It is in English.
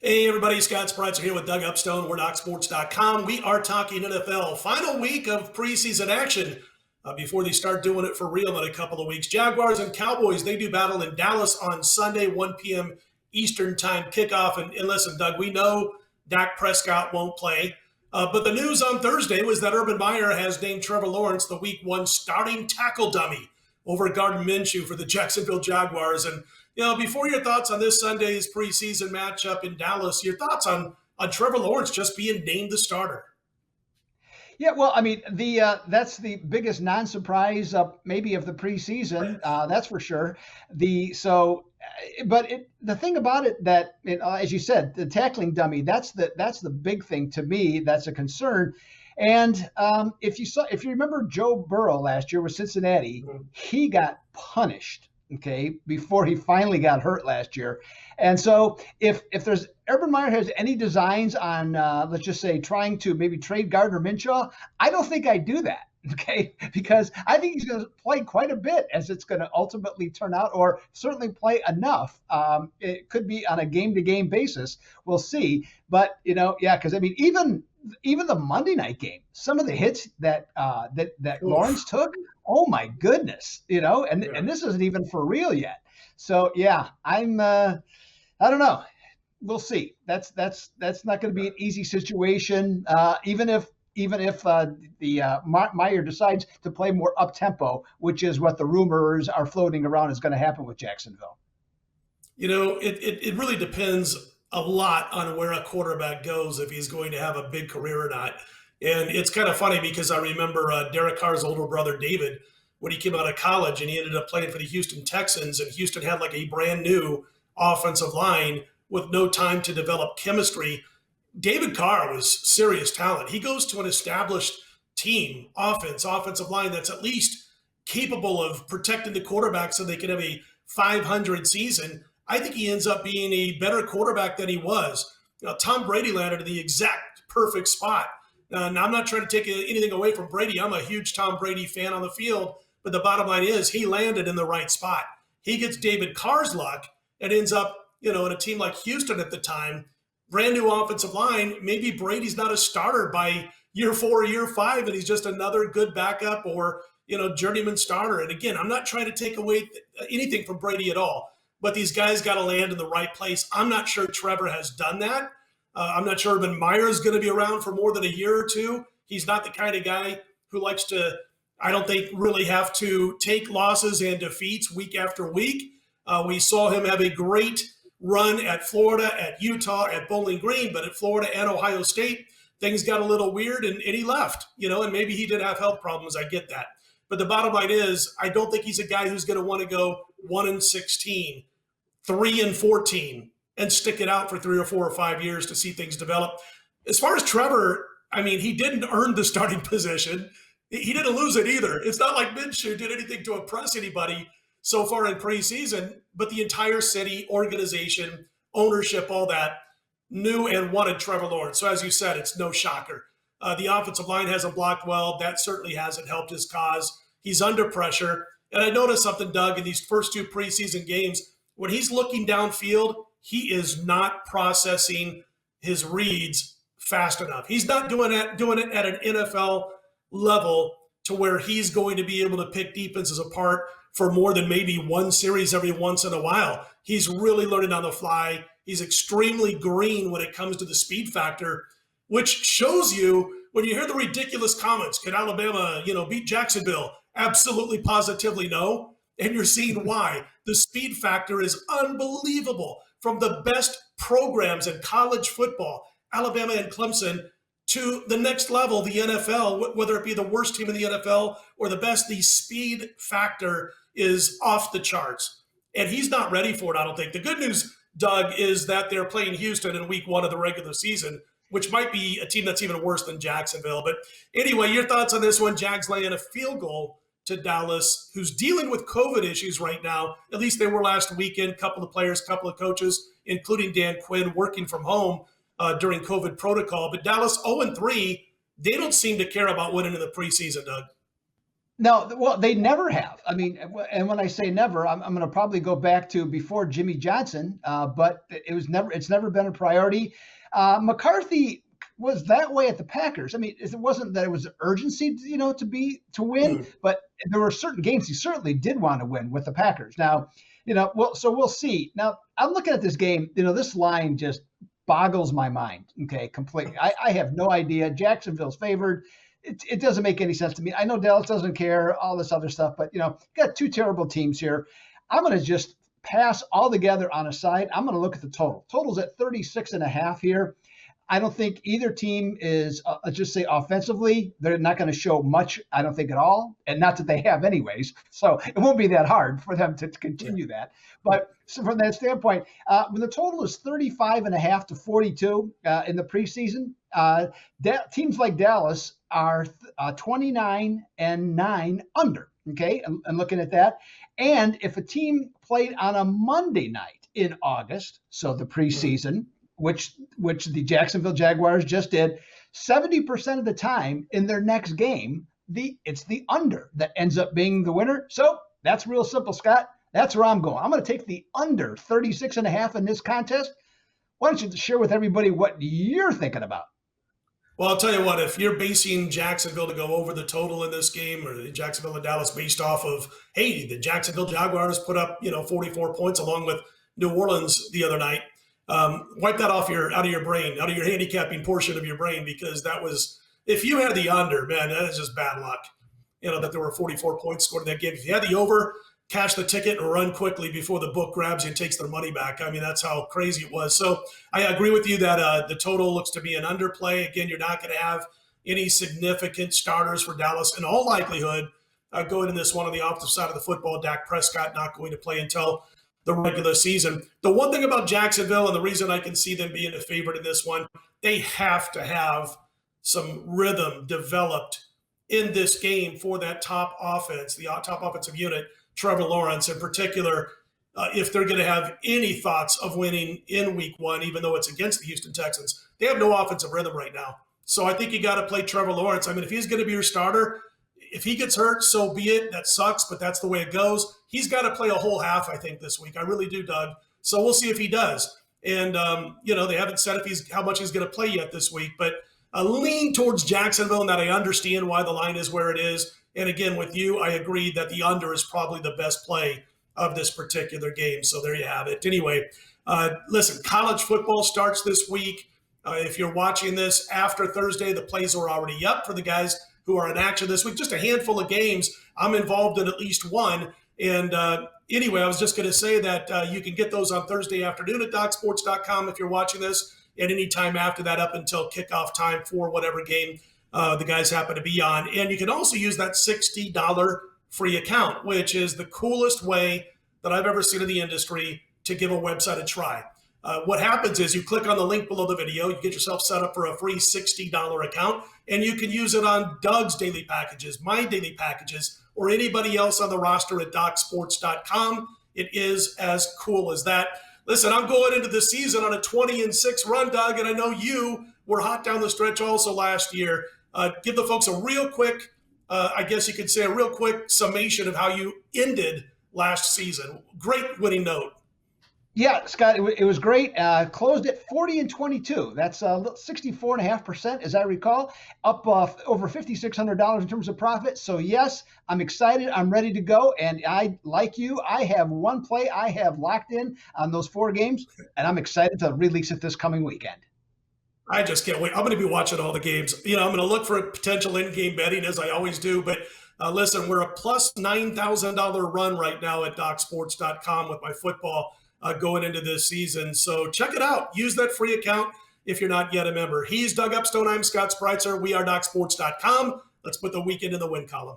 Hey everybody, Scott Spreitzer here with Doug Upstone, We're We are talking NFL. Final week of preseason action before they start doing it for real in a couple of weeks. Jaguars and Cowboys, they do battle in Dallas on Sunday, 1 p.m. Eastern time kickoff. And listen, Doug, we know Dak Prescott won't play. But the news on Thursday was that Urban Meyer has named Trevor Lawrence the Week 1 starting tackle dummy over Gardner Minshew for the Jacksonville Jaguars. And before your thoughts on this Sunday's preseason matchup in Dallas, your thoughts on Trevor Lawrence just being named the starter. Yeah, well, I mean, that's the biggest non-surprise maybe of the preseason. That's for sure. The thing about it that, as you said, the tackling dummy, that's the big thing to me. That's a concern. And if you remember Joe Burrow last year with Cincinnati, he got punished. Okay, before he finally got hurt last year. And so if there's Urban Meyer has any designs on, let's just say, trying to maybe trade Gardner Minshew, I don't think I'd do that. Okay, because I think he's going to play quite a bit as it's going to ultimately turn out, or certainly play enough. It could be on a game-to-game basis. We'll see. But, because I mean, even the Monday night game, some of the hits that Lawrence took, oh my goodness, and this isn't even for real yet. So yeah, I don't know. We'll see. That's not going to be an easy situation. Even if Meyer decides to play more up tempo, which is what the rumors are floating around is going to happen with Jacksonville. It really depends a lot on where a quarterback goes, if he's going to have a big career or not. And it's kind of funny because I remember Derek Carr's older brother, David, when he came out of college and he ended up playing for the Houston Texans, and Houston had like a brand new offensive line with no time to develop chemistry. David Carr was serious talent. He goes to an established team, offensive line that's at least capable of protecting the quarterback so they can have a 500 season. I think he ends up being a better quarterback than he was. Tom Brady landed in the exact perfect spot. Now, I'm not trying to take anything away from Brady. I'm a huge Tom Brady fan on the field, but the bottom line is he landed in the right spot. He gets David Carr's luck and ends up, in a team like Houston at the time, brand new offensive line. Maybe Brady's not a starter by year 4 or year 5, and he's just another good backup or, journeyman starter. And again, I'm not trying to take away anything from Brady at all, but these guys got to land in the right place. I'm not sure Trevor has done that. I'm not sure Urban Meyer is going to be around for more than a year or two. He's not the kind of guy who likes to, I don't think, really have to take losses and defeats week after week. We saw him have a great run at Florida, at Utah, at Bowling Green, but at Florida and Ohio State, things got a little weird and he left, and maybe he did have health problems. I get that. But the bottom line is, I don't think he's a guy who's going to want to go 1-16, 3-14, and stick it out for 3 or 4 or 5 years to see things develop. As far as Trevor, I mean, he didn't earn the starting position. He didn't lose it either. It's not like Minshew did anything to impress anybody so far in preseason, but the entire city, organization, ownership, all that, knew and wanted Trevor Lawrence. So as you said, it's no shocker. The offensive line hasn't blocked well. That certainly hasn't helped his cause. He's under pressure. And I noticed something, Doug, in these first 2 preseason games, when he's looking downfield, he is not processing his reads fast enough. He's not doing it at an NFL level to where he's going to be able to pick defenses apart for more than maybe one series every once in a while. He's really learning on the fly. He's extremely green when it comes to the speed factor, which shows you when you hear the ridiculous comments, could Alabama, beat Jacksonville? Absolutely, positively no. And you're seeing why. The speed factor is unbelievable. From the best programs in college football, Alabama and Clemson, to the next level, the NFL, whether it be the worst team in the NFL or the best, the speed factor is off the charts. And he's not ready for it, I don't think. The good news, Doug, is that they're playing Houston in week 1 of the regular season, which might be a team that's even worse than Jacksonville. But anyway, your thoughts on this one? Jags laying a field goal to Dallas, who's dealing with COVID issues right now. At least they were last weekend. Couple of players, couple of coaches, including Dan Quinn, working from home during COVID protocol. But Dallas 0-3, they don't seem to care about winning in the preseason, Doug. No, well, they never have. I mean, and when I say never, I'm going to probably go back to before Jimmy Johnson, but it's never been a priority. McCarthy was that way at the Packers. I mean, it wasn't that it was urgency, to win, Mm. but there were certain games he certainly did want to win with the Packers. Now, well, so we'll see. Now, I'm looking at this game. This line just boggles my mind. Okay, completely. I have no idea. Jacksonville's favored. It doesn't make any sense to me. I know Dallas doesn't care, all this other stuff, but got two terrible teams here. I'm going to just pass altogether on a side. I'm going to look at the total. Total's at 36.5 here. I don't think either team is, just say offensively, they're not going to show much, I don't think at all, and not that they have anyways. So it won't be that hard for them to continue that. But so from that standpoint, when the total is 35.5 to 42 in the preseason, teams like Dallas are 29-9 under. Okay, and looking at that, and if a team played on a Monday night in August, so the preseason, which the Jacksonville Jaguars just did, 70% of the time in their next game, it's the under that ends up being the winner. So that's real simple, Scott. That's where I'm going. I'm going to take the under 36.5 in this contest. Why don't you share with everybody what you're thinking about? Well, I'll tell you what, if you're basing Jacksonville to go over the total in this game, or Jacksonville and Dallas based off of, hey, the Jacksonville Jaguars put up, 44 points along with New Orleans the other night, wipe that out of your brain, out of your handicapping portion of your brain, because that was, if you had the under, man, that is just bad luck, that there were 44 points scored in that game. If you had the over, cash the ticket and run quickly before the book grabs you and takes their money back. I mean, that's how crazy it was. So I agree with you that the total looks to be an underplay. Again, you're not going to have any significant starters for Dallas. In all likelihood, going in this one on the opposite side of the football, Dak Prescott not going to play until the regular season. The one thing about Jacksonville, and the reason I can see them being a favorite in this one, they have to have some rhythm developed in this game for that top offense, the top offensive unit, Trevor Lawrence in particular, if they're going to have any thoughts of winning in week one, even though it's against the Houston Texans. They have no offensive rhythm right now. So I think you got to play Trevor Lawrence. I mean, if he's going to be your starter, if he gets hurt, so be it. That sucks, but that's the way it goes. He's got to play a whole half, I think, this week. I really do, Doug. So we'll see if he does. And, they haven't said how much he's going to play yet this week. But a lean towards Jacksonville, and that I understand why the line is where it is. And again, with you, I agree that the under is probably the best play of this particular game. So there you have it. Anyway, listen, college football starts this week. If you're watching this after Thursday, the plays are already up for the guys who are in action this week. Just a handful of games. I'm involved in at least one. And anyway, I was just going to say that you can get those on Thursday afternoon at DocSports.com if you're watching this, and any time after that up until kickoff time for whatever game the guys happen to be on. And you can also use that $60 free account, which is the coolest way that I've ever seen in the industry to give a website a try. What happens is you click on the link below the video, you get yourself set up for a free $60 account, and you can use it on Doug's daily packages, my daily packages, or anybody else on the roster at DocSports.com. It is as cool as that. Listen, I'm going into the season on a 20-6 run, Doug, and I know you were hot down the stretch also last year. Give the folks a real quick, I guess you could say a real quick summation of how you ended last season. Great winning note. Yeah, Scott, it was great. Closed at 40-22. That's 64.5%, as I recall, up over $5,600 in terms of profit. So yes, I'm excited. I'm ready to go. And like you, I have one play I have locked in on those 4 games, and I'm excited to release it this coming weekend. I just can't wait. I'm going to be watching all the games. I'm going to look for a potential in-game betting, as I always do. But listen, we're a plus $9,000 run right now at DocSports.com with my football going into this season. So check it out. Use that free account if you're not yet a member. He's Doug Upstone. I'm Scott Spreitzer. We are DocSports.com. Let's put the weekend in the win column.